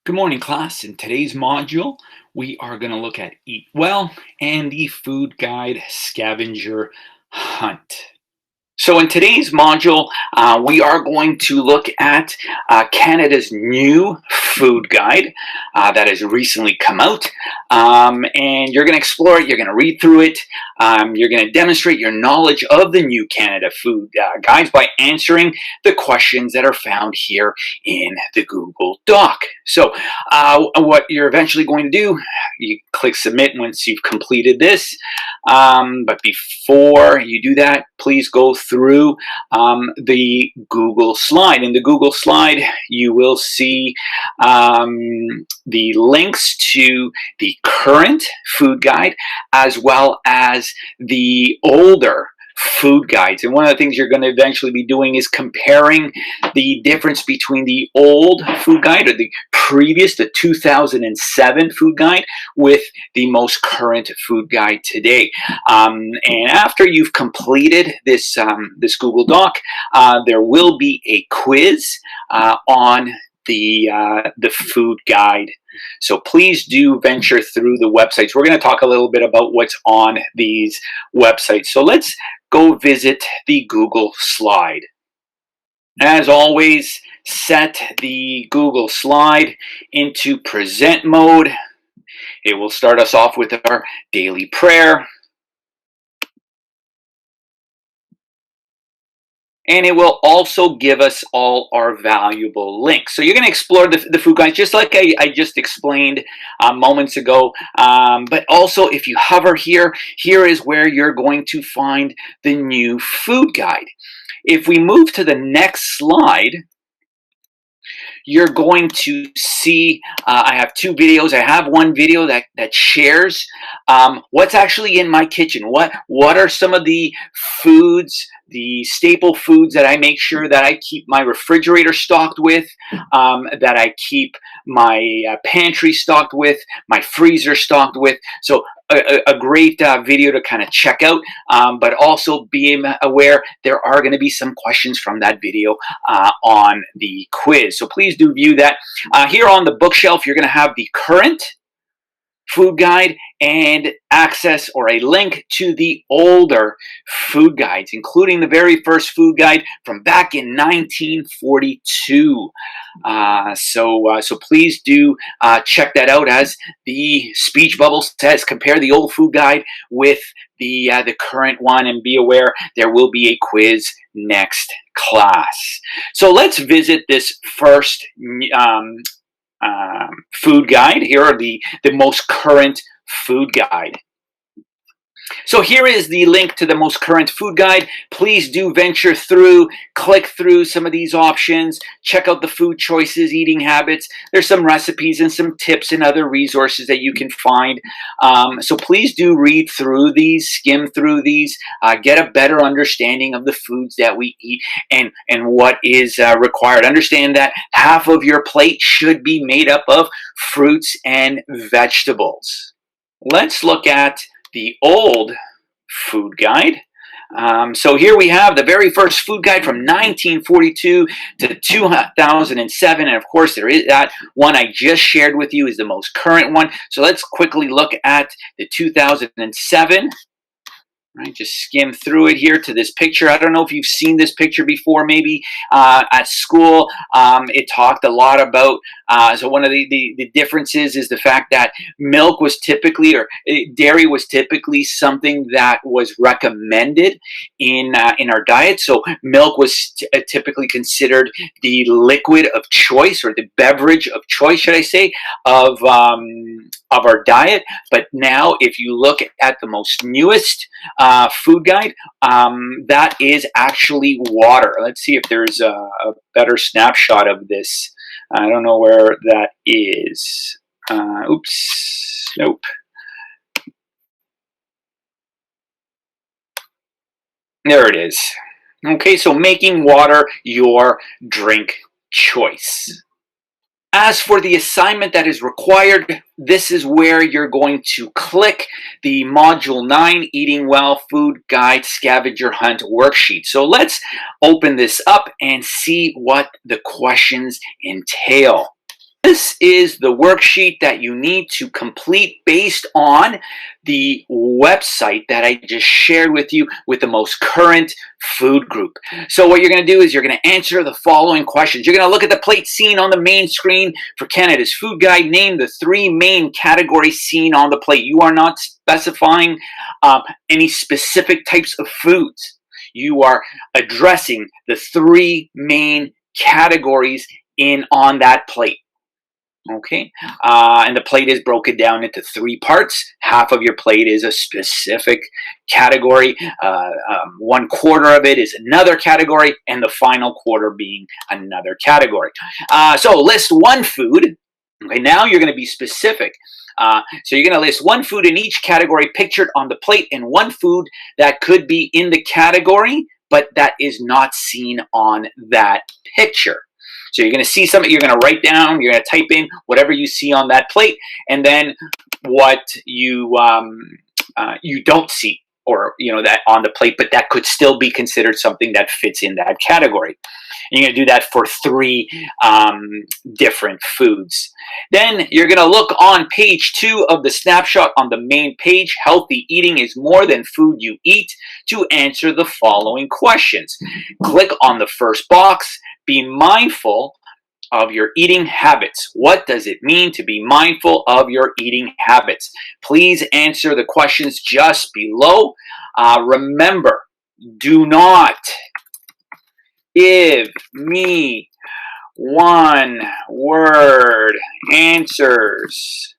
Good morning, class. In today's module, we are going to look at Eat Well and the Food Guide Scavenger Hunt. So in today's module, we are going to look at Canada's new food guide that has recently come out. And you're going to explore it, you're going to read through it, you're going to demonstrate your knowledge of the new Canada food guides by answering the questions that are found here in the Google Doc. So what you're eventually going to do, you click submit once you've completed this. But before you do that, please go through the Google slide. In the Google slide, you will see the links to the current food guide as well as the older food guides. And one of the things you're going to eventually be doing is comparing the difference between the old food guide or the 2007 food guide with the most current food guide today. And after you've completed this Google Doc, there will be a quiz on the food guide. So please do venture through the websites. We're going to talk a little bit about what's on these websites. So let's go visit the Google slide. As always, set the Google slide into present mode. It will start us off with our daily prayer. And it will also give us all our valuable links. So you're going to explore the food guide just like I just explained moments ago. But also, if you hover here, here is where you're going to find the new food guide. If we move to the next slide, you're going to see I have two videos. I have one video that shares what's actually in my kitchen. What are some of the foods, the staple foods that I make sure that I keep my refrigerator stocked with, that I keep my pantry stocked with, my freezer stocked with. So a great video to kind of check out, but also being aware there are going to be some questions from that video on the quiz. So please do view that. Here on the bookshelf, you're going to have the current food guide and access or a link to the older food guides, including the very first food guide from back in 1942. So please do check that out. As the speech bubble says, compare the old food guide with the current one, and be aware there will be a quiz next class. So let's visit this first food guide. Here are the most current food guide. So here is the link to the most current food guide. Please do venture through, click through some of these options, check out the food choices, eating habits. There's some recipes and some tips and other resources that you can find. So please do read through these, skim through these, get a better understanding of the foods that we eat and what is required. Understand that half of your plate should be made up of fruits and vegetables. Let's look at the old food guide. So here we have the very first food guide from 1942 to 2007. And of course, there is that one I just shared with you is the most current one. So let's quickly look at the 2007. Right, just skim through it here to this picture. I don't know if you've seen this picture before, maybe at school. It talked a lot about, so one of the differences is the fact that milk was typically, or dairy was typically something that was recommended in our diet. So milk was typically considered the liquid of choice, or the beverage of choice, should I say, of our diet. But now, if you look at the most newest food guide, that is actually water. Let's see if there's a better snapshot of this. I don't know where that is. Oops, nope. There it is. Okay, so making water your drink choice. As for the assignment that is required, this is where you're going to click the Module 9 Eating Well Food Guide Scavenger Hunt worksheet. So let's open this up and see what the questions entail. This is the worksheet that you need to complete based on the website that I just shared with you with the most current food group. So what you're going to do is you're going to answer the following questions. You're going to look at the plate seen on the main screen for Canada's Food Guide. Name the 3 main categories seen on the plate. You are not specifying any specific types of foods. You are addressing the 3 main categories on that plate. Okay, and the plate is broken down into 3 parts. Half of your plate is a specific category, 1/4 of it is another category, and the final quarter being another category. So list 1 food. Okay, now you're going to be specific. So you're going to list 1 food in each category pictured on the plate, and 1 food that could be in the category, but that is not seen on that picture. So you're going to see something, you're going to write down, you're going to type in whatever you see on that plate, and then what you don't see, or that on the plate, but that could still be considered something that fits in that category. And you're going to do that for 3 different foods. Then you're going to look on page 2 of the snapshot on the main page. Healthy eating is more than food you eat, to answer the following questions. Click on the first box. Be mindful of your eating habits. What does it mean to be mindful of your eating habits? Please answer the questions just below. Remember, do not give me 1-word answers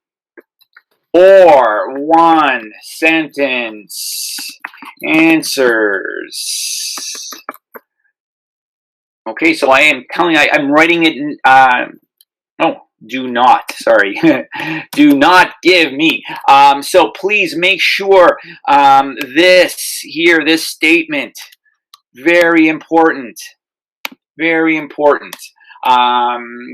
or 1-sentence answers. Okay, so I am telling you, I'm writing it in, do not, sorry. Do not give me. So please make sure this statement, very important,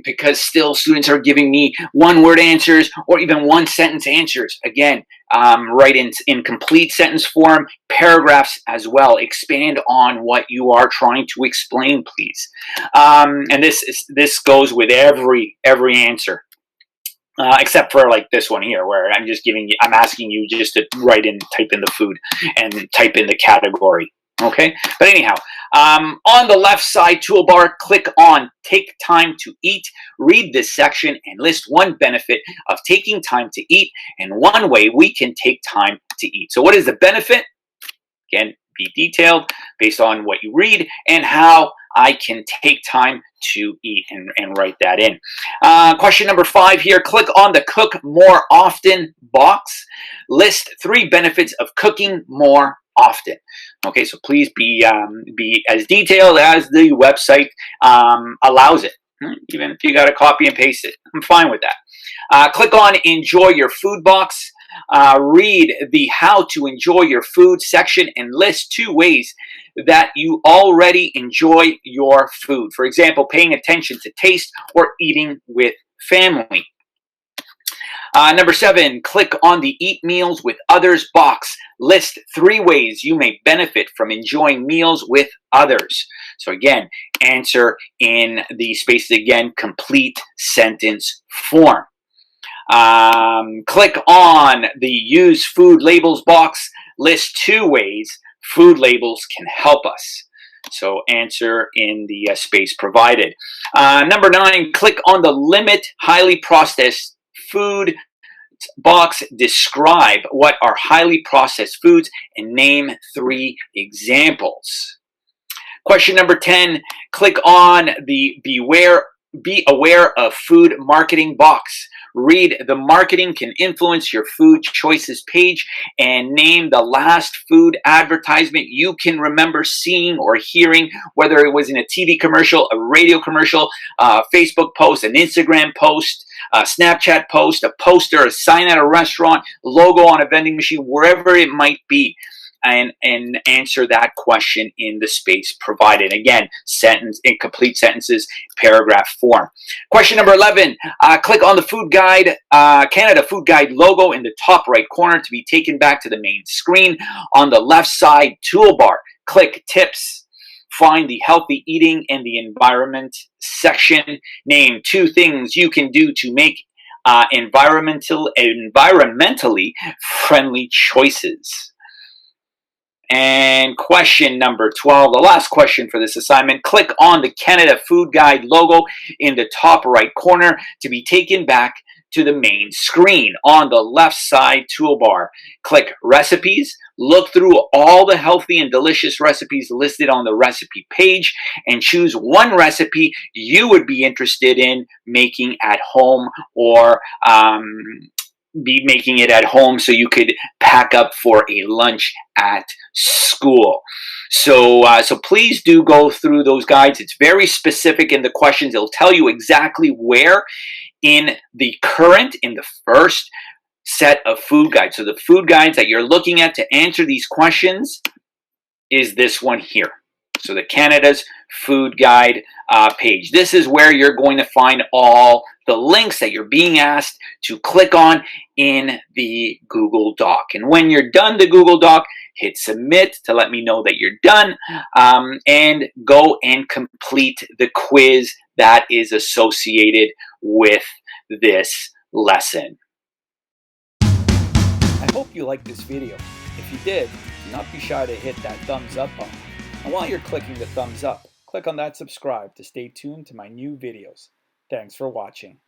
because still students are giving me 1-word answers or even 1-sentence answers. Again, write in complete sentence form, paragraphs as well. Expand on what you are trying to explain, please. And this goes with every answer. Except for like this one here, where I'm asking you just to type in the food and type in the category. Okay, but anyhow, on the left side toolbar, click on Take Time to Eat. Read this section and list 1 benefit of taking time to eat and 1 way we can take time to eat. So what is the benefit? Again, be detailed based on what you read and how I can take time to eat, and write that in. Question number 5 here. Click on the Cook More Often box. List 3 benefits of cooking more often. Okay, so please be as detailed as the website allows it. Even if you got to copy and paste it, I'm fine with that. Click on Enjoy Your Food box. Read the How to Enjoy Your Food section and list 2 ways that you already enjoy your food. For example, paying attention to taste or eating with family. Number 7, click on the Eat Meals with Others box. List 3 ways you may benefit from enjoying meals with others. So again, answer in the spaces, again, complete sentence form. Click on the Use Food Labels box. List 2 ways food labels can help us. So answer in the space provided. Number 9, click on the Limit Highly Processed Food box. Describe what are highly processed foods and name 3 examples. Question number 10, click on the Be Aware of Food Marketing box. Read the Marketing Can Influence Your Food Choices page and name the last food advertisement you can remember seeing or hearing, whether it was in a TV commercial, a radio commercial, a Facebook post, an Instagram post, a Snapchat post, a poster, a sign at a restaurant, logo on a vending machine, wherever it might be. And answer that question in the space provided. Again, incomplete sentences, paragraph form. Question number 11, click on the Food Guide, Canada Food Guide logo in the top right corner to be taken back to the main screen. On the left side toolbar, click Tips. find the healthy eating and the environment section. Name 2 things you can do to make environmentally friendly choices. And question number 12, the last question for this assignment. Click on the Canada Food Guide logo in the top right corner to be taken back to the main screen. On the left side toolbar, click Recipes. Look through all the healthy and delicious recipes listed on the recipe page and choose one recipe you would be interested in making at home, or be making it at home so you could pack up for a lunch at school. So please do go through those guides. It's very specific in the questions. It'll tell you exactly where in the first set of food guides. So the food guides that you're looking at to answer these questions is this one here. So the Canada's Food Guide page. This is where you're going to find all the links that you're being asked to click on in the Google Doc. And when you're done the Google Doc, hit submit to let me know that you're done, and go and complete the quiz that is associated with this lesson. I hope you liked this video. If you did, do not be shy to hit that thumbs up button. And while you're clicking the thumbs up, click on that subscribe to stay tuned to my new videos. Thanks for watching.